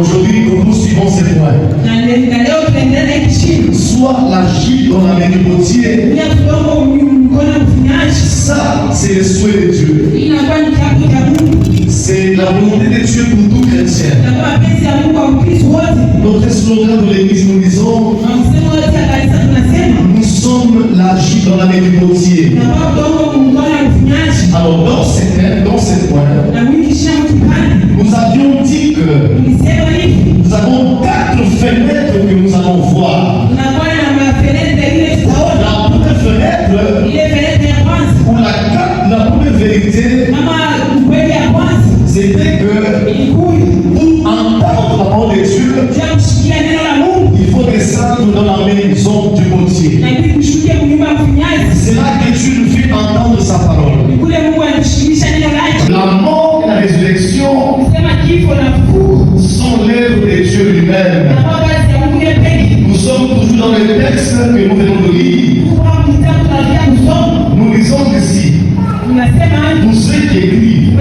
Aujourd'hui, nous poursuivons ces points. Soit l'argile dans la main du potier. Ça, c'est le souhait de Dieu. C'est la volonté de Dieu pour tout chrétien. Notre slogan de l'église, nous disons, nous sommes l'argile dans la main du potier. Alors, dans ce point, nous avions dit que nous avons 4 fenêtres que nous allons voir. La première fenêtre, pour la première vérité, c'était que pour entendre la parole de Dieu, il faut descendre dans la maison du potier. C'est là que Dieu nous fait entendre sa parole. La mort et la résurrection sont l'œuvre de Dieu lui-même. Nous sommes toujours dans le texte que nous venons de lire. Nous lisons ici. Pour ceux qui écrivent,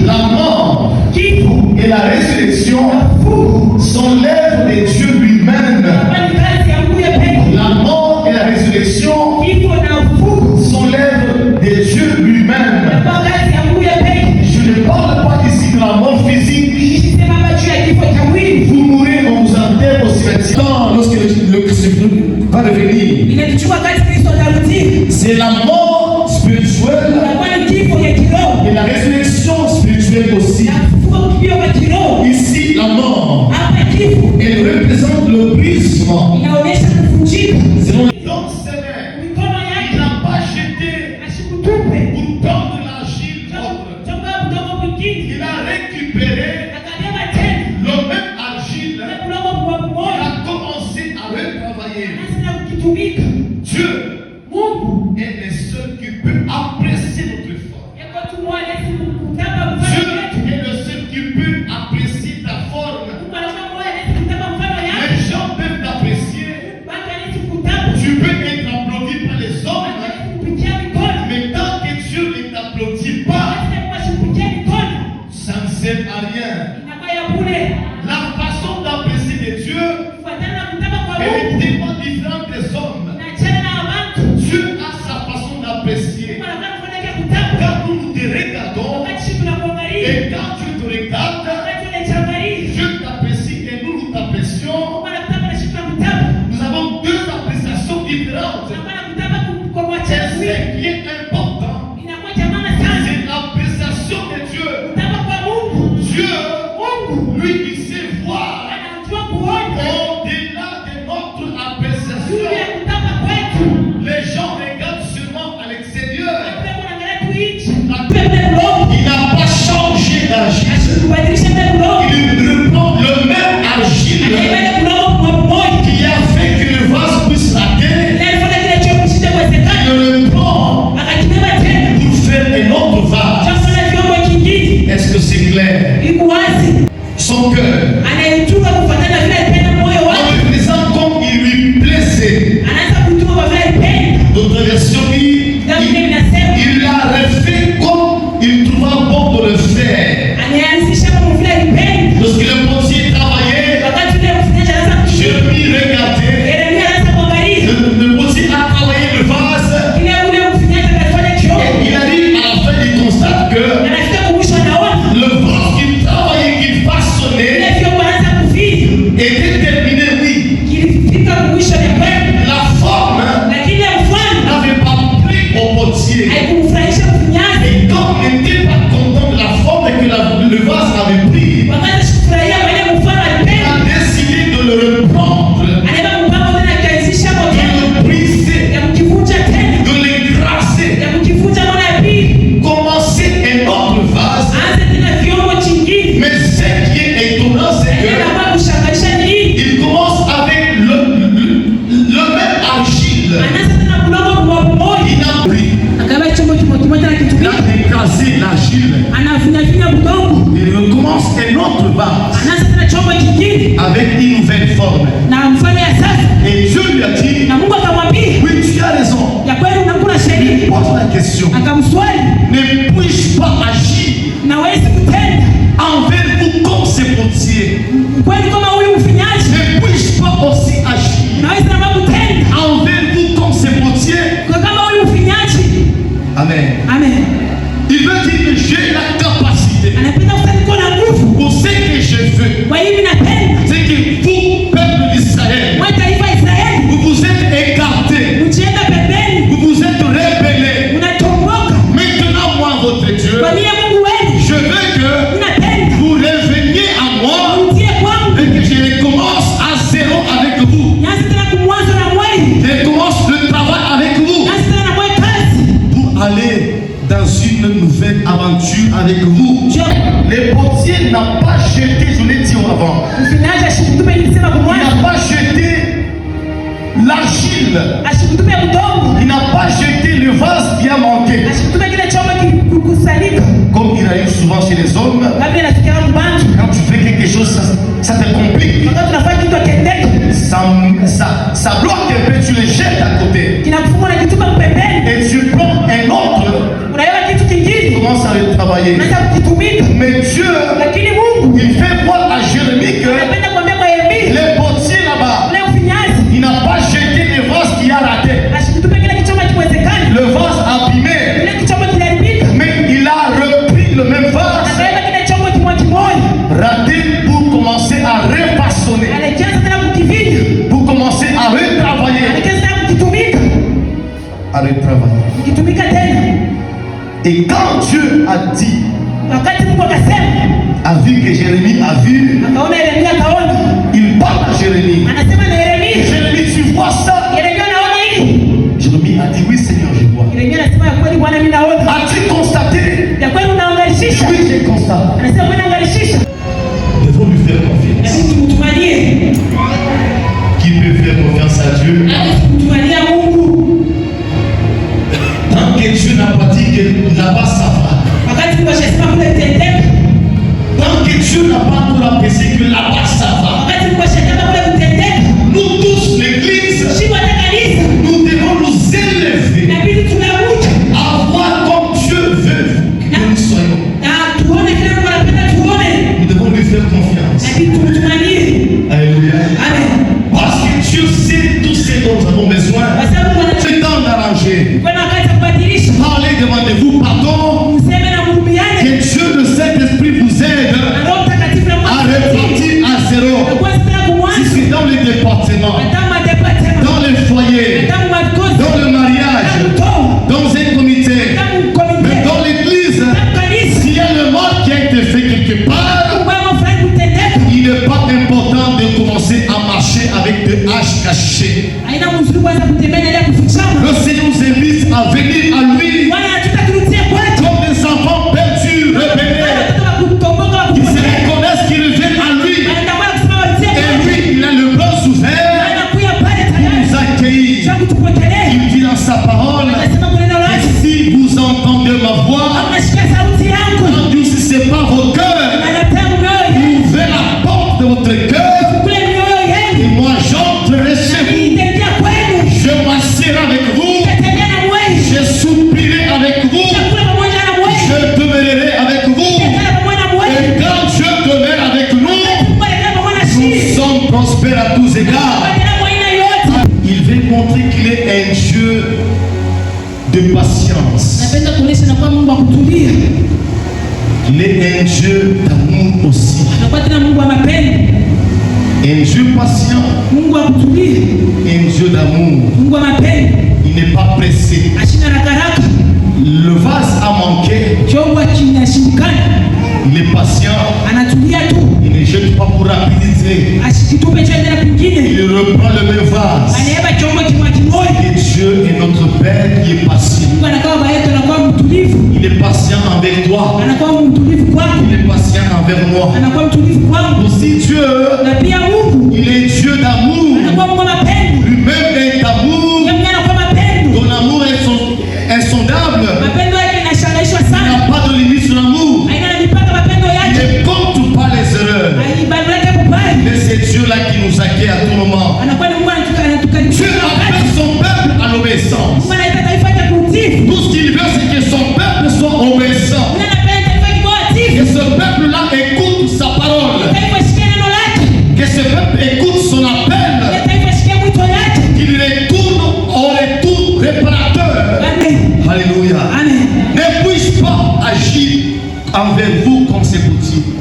la mort et la résurrection sont l'œuvre de Dieu lui-même. La mort et la résurrection sont l'œuvre de Dieu lui-même. Je ne parle pas ici de la mort physique. Vous mourrez, on vous enterre au cimetière. Lorsque le Christ va revenir, c'est la mort spirituelle et la résurrection spirituelle aussi. Ici, la mort, elle représente le brisement. Donc, c'est vrai, il n'a pas jeté pour tendre l'argile propre. Il a récupéré le même argile. Il a commencé à retravailler. Dieu est le seul qui peut apprécier notre effort. Dieu est le seul qui peut apprécier ta forme. Les gens peuvent t'apprécier. Tu peux être applaudi par les hommes. Mais tant que Dieu ne t'applaudit pas, ça ne sert à rien. La façon d'apprécier de Dieu, elle est tellement différente des hommes. Dieu a sa façon d'apprécier. Quand nous te regardons, et quand Dieu te regarde, Dieu t'apprécie et nous t'apprécions. Nous avons 2 appréciations différentes. Et ce qui est important, c'est l'appréciation de Dieu. Dieu, lui, il sait voir au-delà de notre appréciation. Les gens regardent seulement à l'extérieur. Il n'a pas changé d'argile. Il reprend le même argile qui a fait que le vase puisse rater. Il le reprend pour faire un autre vase. Est-ce que c'est clair? Son cœur. On représente comme il lui plaisait. D'autres versions disent il l'a refait comme il trouva bon de le faire. Lorsque le potier travaillait, je m'y regardais. Le potier a travaillé le vase. Et il arrive à la fin, il constate que le vase qu'il travaillait, qu'il façonnait, était terminé, oui. La forme n'avait pas plu au potier. Et comme il n'était pas content de la forme que le vase avait pris, il a décidé de le reprendre, de le briser, de l'écraser, commencer un autre vase. Mais ce qui est étonnant, c'est que il commence avec le même argile. Il a pris, il a écrasé l'argile. Il recommence un autre vase avec une nouvelle forme. Et Dieu lui a dit, oui, tu as raison. Il pose la question, ne puis-je pas agir envers vous comme ces potiers? Il veut dire que j'ai la capacité pour ce que je veux. C'est que vous, peuple d'Israël, vous vous êtes écartés, vous vous êtes rebellés. Maintenant, moi, votre Dieu, je veux que vous reveniez à moi et que je recommence à zéro avec vous. Je commence le travail avec vous pour aller dans une nouvelle aventure avec vous. Les potiers n'ont pas jeté, je l'ai dit avant, il n'a pas jeté l'argile, il n'a pas jeté le vase qui a manqué. Comme il arrive souvent chez les hommes, quand tu fais quelque chose, ça te complique. Ça bloque un peu, tu le jettes à côté. Et tu prends un autre, tu commences à le travailler. Mais Dieu, il fait voir à Jérémie que les potiers là-bas, il n'a pas jeté le vase qui a raté, le vase abîmé, mais il a repris le même vase raté pour commencer à refaçonner, pour commencer à retravailler. Et quand Dieu a dit, a vu que Jérémie a vu, il parle à Jérémie. Jérémie, tu vois ça? Jérémie a dit, oui Seigneur, je vois. As-tu constaté? Oui, j'ai constaté. Devons lui faire confiance. Qui peut faire confiance à Dieu? Tant que Dieu n'a pas dit que là-bas ça va. Tant que Dieu n'a pas encore apaisé que là-bas ça va. Nous tous, l'église, nous devons nous élever à voir comme Dieu veut que nous soyons. Nous devons lui faire confiance. Alléluia. Parce que Dieu sait tout ce dont nous avons besoin. C'est temps d'arranger. Parlez, demandez-vous pardon. Que Dieu, le Saint-Esprit, vous aide à repartir à zéro. Si c'est dans les départements, dans les foyers, dans le mariage, dans un comité, mais dans l'église, s'il y a le mal qui a été fait quelque part, il n'est pas important de commencer à marcher avec des haches cachées. Le Seigneur nous invite à venir à lui comme des enfants perdus, rebellés. Ils se reconnaissent qu'ils reviennent à lui. Et lui, il a le bras ouvert pour nous accueillir. Il dit dans sa parole, et si vous entendez ma voix, si ce n'est pas vos cœurs, ouvrez la porte de votre cœur et moi j'entrerai chez vous. Je m'assierai avec vous, je soupirai avec vous, je demeurerai avec vous. Et quand Dieu demeure avec nous, nous sommes prospères à tous égards. Il veut montrer qu'il est un Dieu de patience. Il est un Dieu d'amour aussi. Un Dieu patient. Un Dieu d'amour. Il n'est pas pressé. Le vase a manqué. Il est patient. Il ne jette pas pour rapidité. Il reprend le même vase. Et Dieu est notre Père qui est patient. Il est patient envers toi. Il est patient envers moi. Aussi Dieu, il est Dieu d'amour. Lui-même est d'amour. Ton amour est insondable. Il n'a pas de limite sur l'amour. Il ne compte pas les erreurs. Mais c'est Dieu-là qui nous accueille à tout moment. Dieu appelle son peuple à l'obéissance. Tout ce qu'il veut, c'est que son peuple soit obéissant. Que ce peuple-là écoute sa parole. Que ce peuple écoute son appel. Qu'il retourne envers vous comme c'est possible.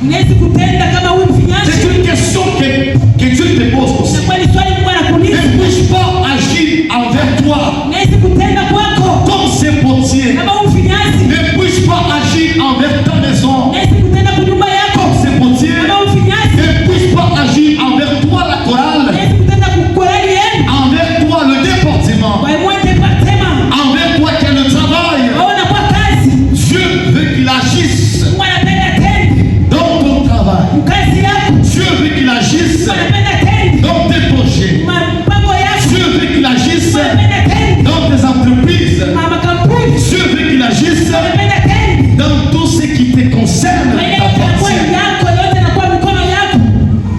C'est une question que Dieu te pose aussi. Ne puis-je pas agir envers toi comme c'est possible? Ne puis-je pas agir envers ta maison comme c'est possible? Ne puis-je pas agir envers toi la chorale, envers toi le département, envers toi qui as le travail? Dieu veut qu'il agisse dans ton travail. Dieu veut qu'il agisse dans tes projets. Dieu veut qu'il agisse dans tes entreprises. Dieu veut qu'il agisse dans tout ce qui te concerne.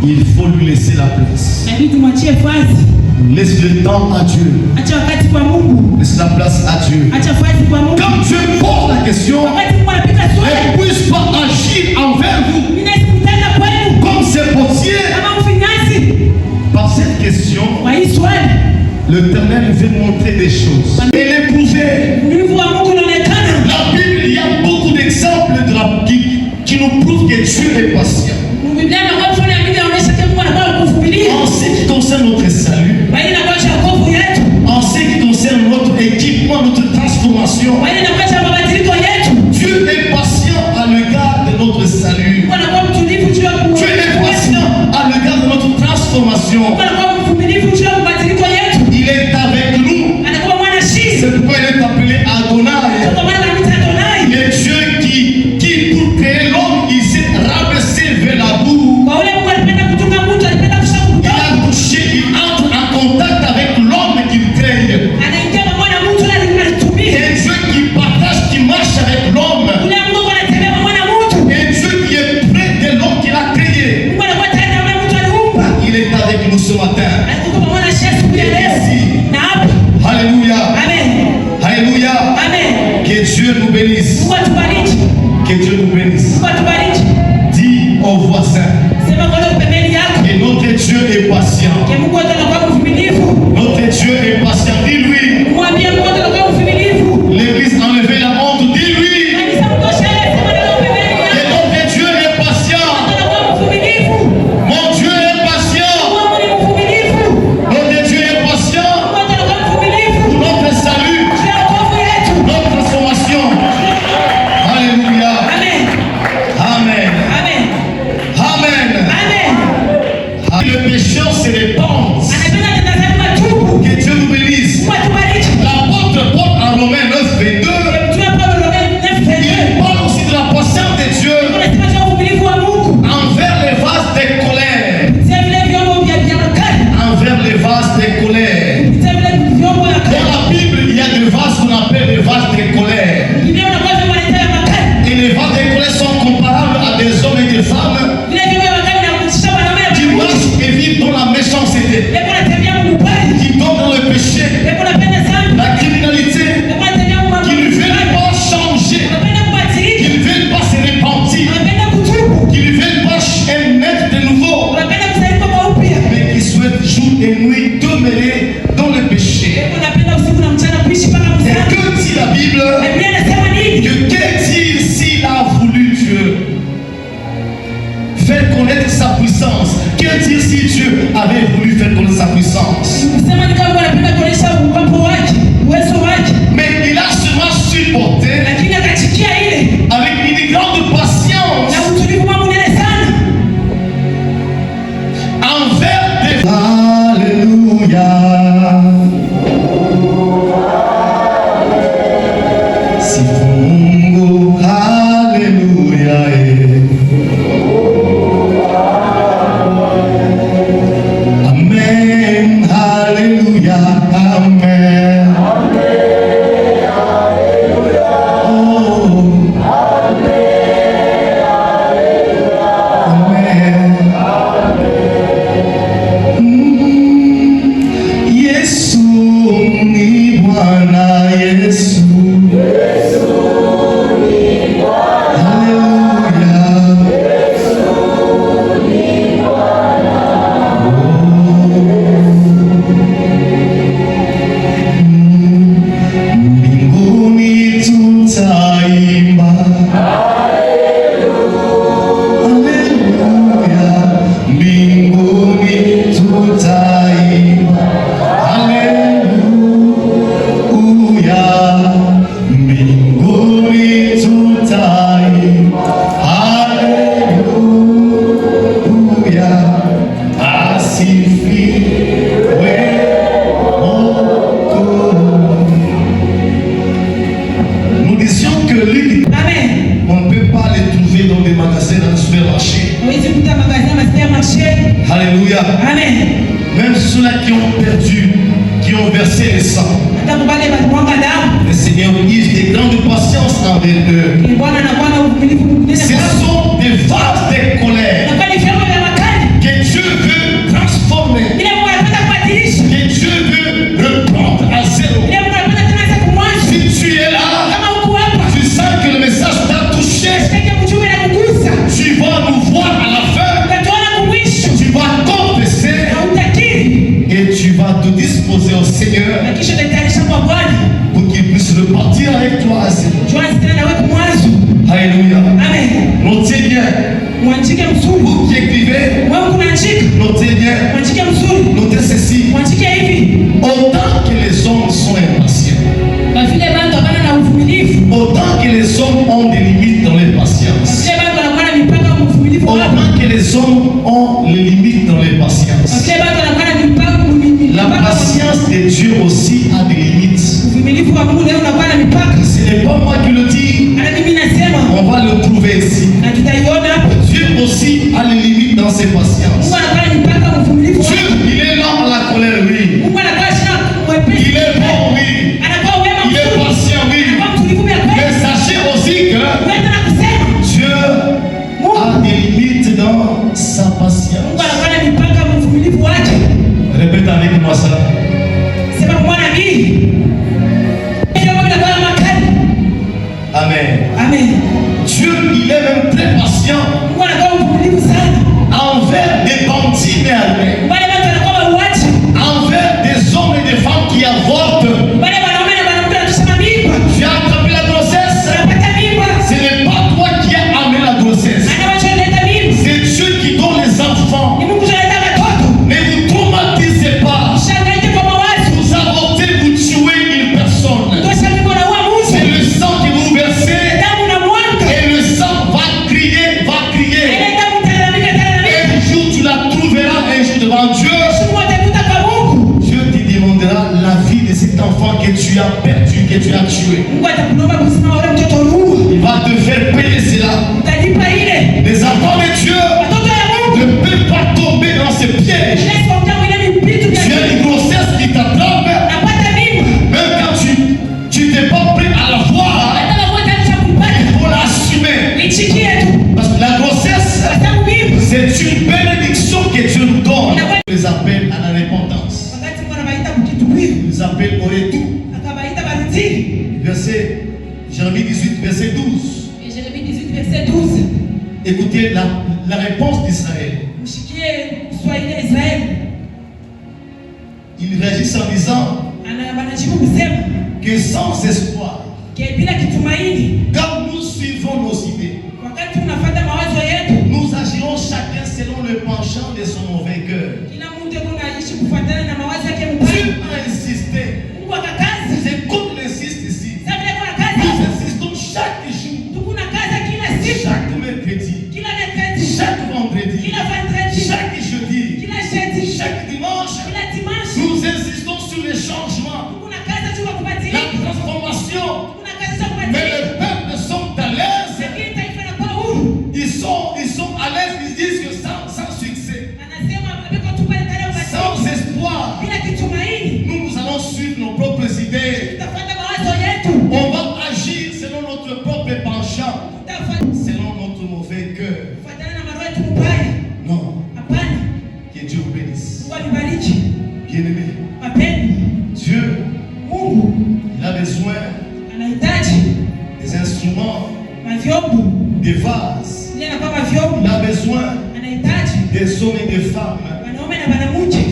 Il faut lui laisser la place. Laisse le temps à Dieu. Laisse la place à Dieu. Quand Dieu pose la question, ne puisse pas agir envers vous comme c'est possible. Par cette question, l'Éternel veut montrer des choses et les prouver. La Bible, il y a beaucoup d'exemples qui nous prouvent que Dieu est patient. En ce qui concerne notre salut, en ce qui concerne notre équipement, notre transformation, Dieu est patient à l'égard de notre salut. Dieu est patient à l'égard de notre transformation. Il est avec nous. C'est pourquoi il est appelé Adonai. Le Dieu qui pour créer l'homme, il s'est rabaissé vers la boue. Il a touché, il entre en contact avec l'homme qu'il crée. Et Dieu qui partage, qui marche avec l'homme. Et Dieu qui est près de l'homme qu'il a créé. Il est avec nous ce matin. Alléluia. Alléluia. Que Dieu nous bénisse. Que Dieu nous bénisse. Dis au voisin que notre Dieu est patient. Notre Dieu est patient. Dis-lui. L'église a enlevé la honte. Dis-lui. Que notre Dieu est patient. Mon Dieu est patient. Notre Dieu est patient. Pour notre salut, notre transformation. Alléluia. Amen. Amen. Le pécheur se répand. Que Dieu nous bénisse. L'apôtre Paul en Romains 9, 22, il parle aussi de la patience de Dieu envers les vases de colère. Envers les vases de colère. Dans la Bible, il y a des vases qu'on appelle des vases de colère. Et les vases de colère sont comparables à des hommes et des femmes qui marchent et vivent dans la méchanceté, qui tombent dans le péché, la criminalité, qui ne veulent pas changer, qui ne veulent pas se repentir, qui ne veulent pas naître de nouveau, mais qui souhaitent jour et nuit demeurer dans le péché. Et que dit la Bible? Que dit s'il a voulu Dieu faire connaître sa puissance? Que dire si Dieu avait voulu faire connaître sa puissance? Mais il a seulement supporté avec une grande patience envers des... Alléluia. Si Mungu, Alléluia. Amen. Alléluia. Alléluia. Amen. Même ceux-là qui ont perdu, qui ont versé le sang, le Seigneur use des grandes patience envers eux. Ce sont des vases de colère que Dieu veut transformer, que Dieu veut reprendre à zéro. Si tu es là, tu sens que le message t'a touché, tu vas nous voir à la fin, tu vas confesser et tu vas te disposer au Seigneur pour qu'il puisse repartir avec toi à zéro. Alléluia. Notez bien. Vous qui écrivez, notez bien. Notez ceci. Autant que les hommes sont impatients, autant que les hommes ont des limites dans leur patience, autant que les hommes ont les limites dans leur patience, la patience de Dieu aussi a des limites. Ce n'est pas moi qui le dis, on va le trouver ici. Dieu aussi a les limites dans ses patiences. Dieu, il est lent à la colère, oui. Il est bon, oui. Il est patient, oui. Mais sachez aussi que Dieu a des limites dans sa patience. Répète avec moi ça. Amen. Amen. Dieu, il est même très patient envers des bandits mais envers des hommes et des femmes qui avortent. Tu as attrapé la grossesse. Ce n'est pas toi qui as amené la grossesse. C'est Dieu qui donne les enfants. Ne vous traumatisez pas. Vous avortez, vous tuez une personne. C'est le sang que vous versez. Et le sang va crier, va crier. Un jour tu la trouveras, un jour devant Dieu. Dieu te demandera la vie de cet enfant que tu as perdu, que tu as tué. Il va te faire payer cela. Les enfants de Dieu ne peuvent pas tomber dans ce piège. Tu as une grossesse qui t'attrape. Même quand tu n'es pas prêt à la voir, il faut l'assumer. Parce que la grossesse, c'est une bénédiction que Dieu nous donne. Il les appelle à la repentance. Il les appelle au retour. Verset, Jérémie 18, verset 12. Écoutez la réponse d'Israël. Il réagit en disant que sans espoir, quand nous suivons nos idées, nous agirons chacun selon le penchant de son mauvais cœur. Dieu a insisté. J'écoute l'insiste ici. Nous insistons chaque jour, chaque mercredi, chaque vendredi, chaque jeudi, chaque dimanche. Nous insistons sur les changements, la transformation. Mais les peuples sont à l'aise. Ils sont à l'aise, ils disent que sans succès, sans espoir, nous allons suivre nos propres idées. On va agir selon notre propre penchant, selon notre mauvais cœur. Non. Que Dieu vous bénisse. Bien-aimé, Dieu, il a besoin des instruments, des vases. Il a besoin des hommes et des femmes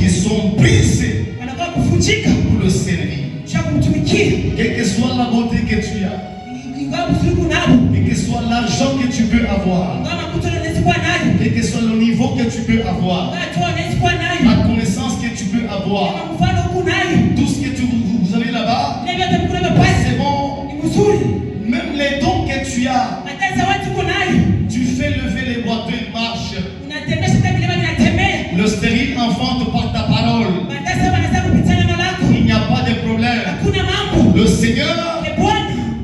qui sont brisés pour le servir. Quelle que soit la beauté que tu as, quel que soit l'argent que tu peux avoir, quel que soit le niveau que tu peux avoir, la connaissance que tu peux avoir, tout ce que vous avez là-bas, c'est bon. Même les dons que tu as, tu fais lever les boiteux, ils marchent. Le stérile enfante par ta parole. Il n'y a pas de problème. Le Seigneur,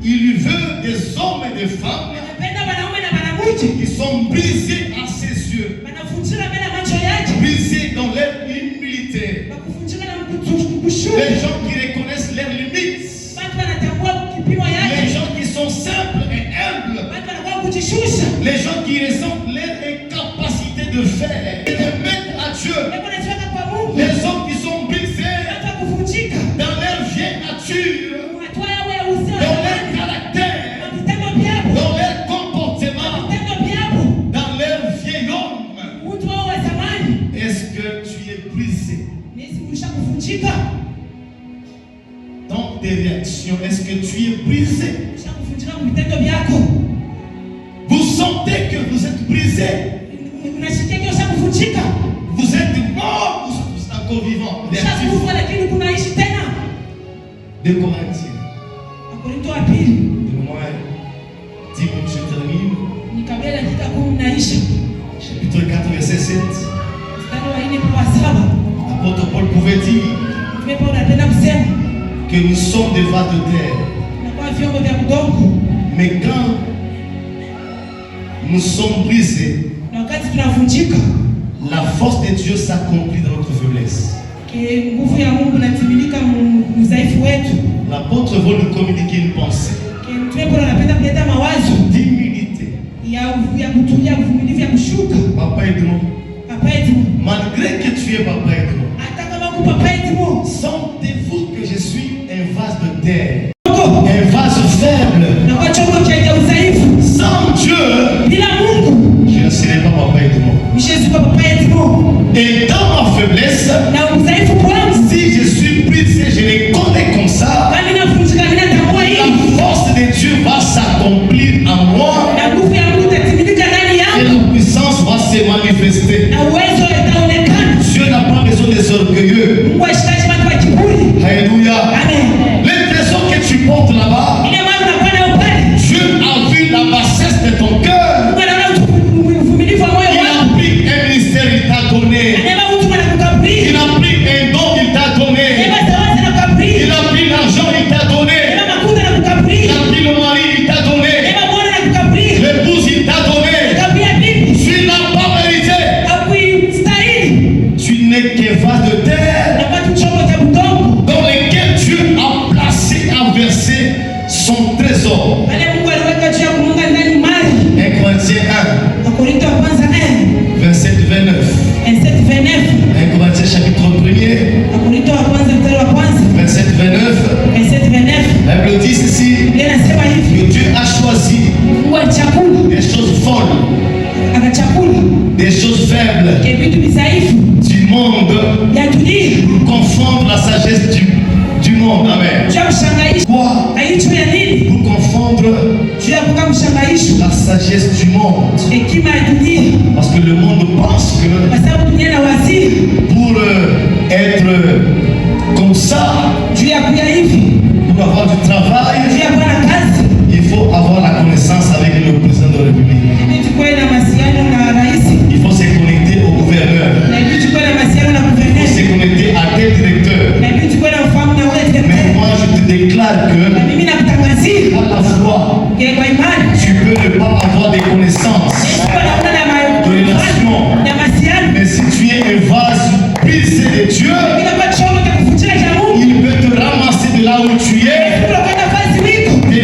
il veut des hommes et des femmes qui sont brisés à ses yeux, brisés dans leur humilité. Les gens qui reconnaissent leurs limites. Les gens qui sont simples et humbles. Les gens qui ressentent leur incapacité de faire et de mettre à Dieu. Les hommes qui sont brisés dans leur vieille nature, dans leur caractère, dans leur comportement, dans leur vieil homme. Est-ce que tu es brisé? Dans tes réactions, est-ce que tu es brisé? Vous sentez que vous êtes brisé? Vous êtes mort ou vous êtes encore vivant? 2 Corinthiens. Donne-moi 10 minutes, je termine. Chapitre 4, verset 7. L'apôtre Paul pouvait dire que nous sommes des vases de terre. Mais quand nous sommes brisés, la force de Dieu s'accomplit dans notre faiblesse. L'apôtre veut nous communiquer une pensée d'humilité. Papa aide-moi. Malgré que tu es papa aide-moi, sentez-vous que je suis un vase de terre, un vase faible. Sans Dieu, je ne serai pas papa aide-moi. Et dans ma faiblesse, si je suis brisé, je les connais comme ça. La force de Dieu va s'accomplir en moi. Et la puissance va se manifester. Dieu n'a pas besoin des orgueilleux. Alléluia. Les trésors que tu portes là-bas, Dieu a vu la bassesse de ton cœur. Il a pris un ministère, il t'a donné. Il a pris un don, il t'a donné. Il a pris l'argent, il t'a donné. Il a pris le mari, il t'a donné. L'épouse, il t'a donné. Tu n'as pas mérité. Tu n'es qu'un vase de terre dans lequel Dieu a placé, a versé son trésor. 1 Corinthiens 1, verset 29. 1 Corinthiens chapitre 1er, verset 29. La Bible dit ceci, que Dieu a choisi des choses folles, des choses faibles du monde pour confondre la sagesse du monde. Amen. Quoi? Pour confondre la sagesse du monde. Parce que le monde pense que pour être comme ça, pour avoir du travail, il faut avoir la connaissance avec le président de la République. Il faut se connecter au gouverneur. Il faut se connecter à tel directeur. Mais moi je te déclare que à la foi, tu peux ne pas avoir des connaissances de les nations. Mais si tu es un vase brisé de Dieu, il peut te ramasser de là où tu es, te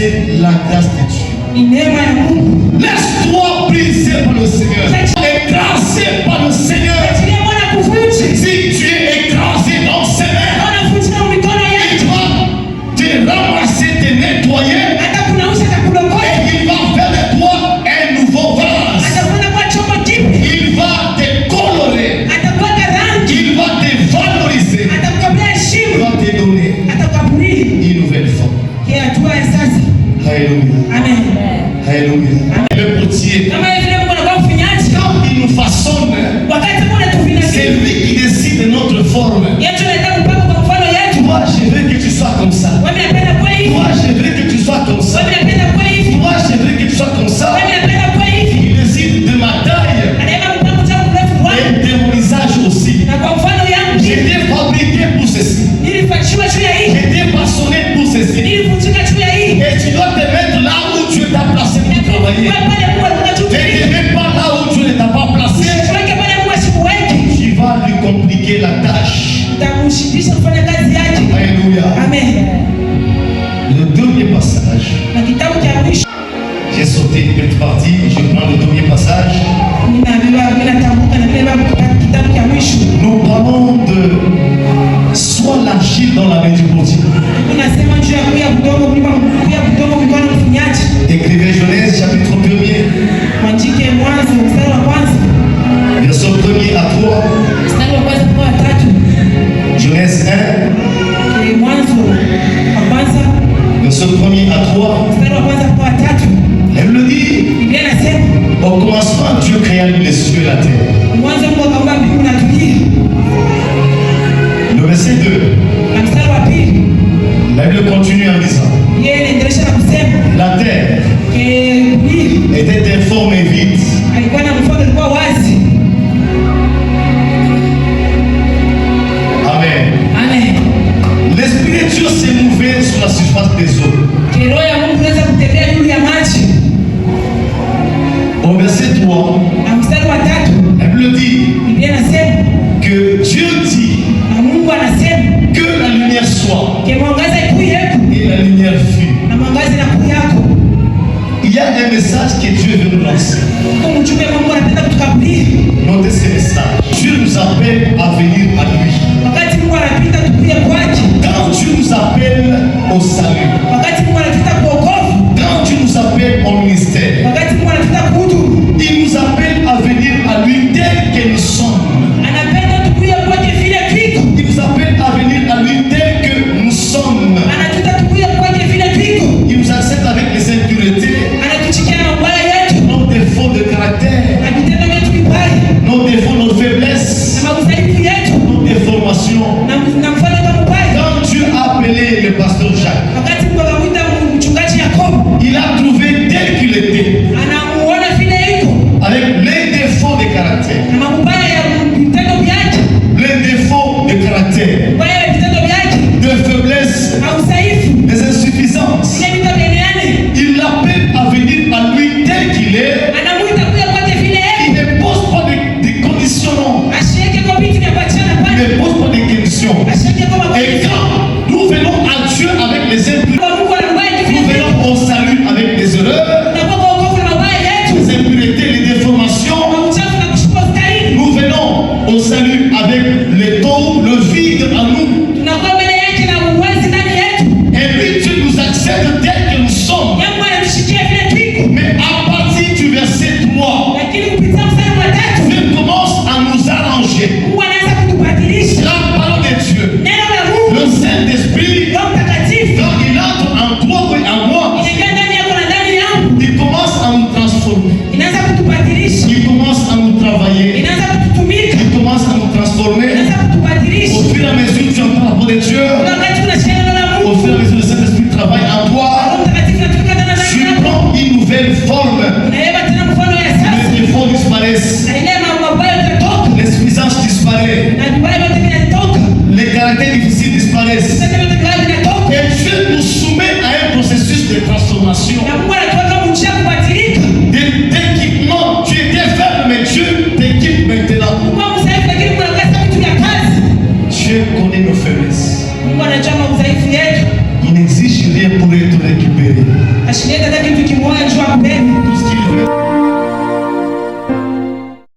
C'est la grâce de Dieu. Laisse-toi briser par le Seigneur. Écrasé par le Seigneur. Si tu es écrasé dans ses mains, il va te ramasser, te nettoyer. Et il va faire de toi un nouveau vase. Il va te colorer. Il va te valoriser. Il va te donner une nouvelle forme. Alléluia. Amen. Alléluia. Le potier, quand il nous façonne, c'est lui qui décide de notre forme. Toi, je veux que tu sois comme ça. Toi, je veux que tu sois comme ça. Toi, je veux que tu sois comme ça. Il décide de ma taille et de mon visage aussi. J'étais fabriqué pour ceci. J'étais passionné pour ceci. Et tu dois te mettre là où Dieu t'a placé pour travailler. Ne te mets pas là où Dieu ne t'a pas placé. Tu vas lui compliquer la tâche. Alléluia. Amen. Le dernier passage. J'ai sauté une petite partie, je prends le dernier passage. Nous parlons de soit l'argile dans la main du potier. Écrivez Genèse chapitre 1er. Verset 1er à 3. Genèse 1. Verset 1er à 3. Elle le dit. Au commencement, Dieu créa les cieux et la terre. Le verset 2. La Bible continue en disant: la terre était informe et vide. Amen. L'Esprit de Dieu s'est mouvé sur la surface des eaux. Au verset 3, la Bible dit que Dieu dit que la lumière soit, et la lumière fut. Il y a un message que Dieu veut nous lancer. Notez ce message. Dieu nous appelle à venir à lui. Quand Dieu nous appelle au salut, quand Dieu nous appelle au ministère, il nous appelle à venir à lui tel que nous sommes. Il nous appelle à venir à lui tel que nous sommes. Il nous accepte avec les impuretés, nos défauts de caractère, nos défauts, nos faiblesses, nos déformations. Quand Dieu a appelé le pasteur Jacques, il a trouvé tel qu'il était, avec les défauts de caractère, les défauts de caractère, de faiblesse, des insuffisances. Il l'appelle à venir à lui tel qu'il est. Il ne pose pas de conditions, non. Il ne pose pas de conditions. Et quand nous venons à Dieu avec les impuretés, nous venons au salut avec les erreurs, les impuretés, les déformations. Nous venons au salut avec les taux, le vide en nous. Et lui, Dieu nous accepte tel que nous sommes. Mais à partir du verset 3, Dieu commence à nous arranger. La parole de Dieu, le Saint-Esprit, quand il entre en toi et en moi, il commence à nous transformer. Il commence à nous travailler. Il commence à nous transformer. Au fur et à mesure que tu entends la parole de Dieu, au fur et à mesure que le Saint-Esprit travaille en toi, tu prends une nouvelle forme. Les défauts disparaissent. L'insuffisance disparaît. Les caractères difficiles disparaissent. Et Dieu nous soumet à un processus de transformation. D'équipement. Tu étais faible, mais Dieu t'équipe maintenant. Dieu connaît nos faiblesses. Il n'exige rien pour être récupéré. Ashineta hata kitu kimoja juu ya kubeba. Tout ce qu'il veut.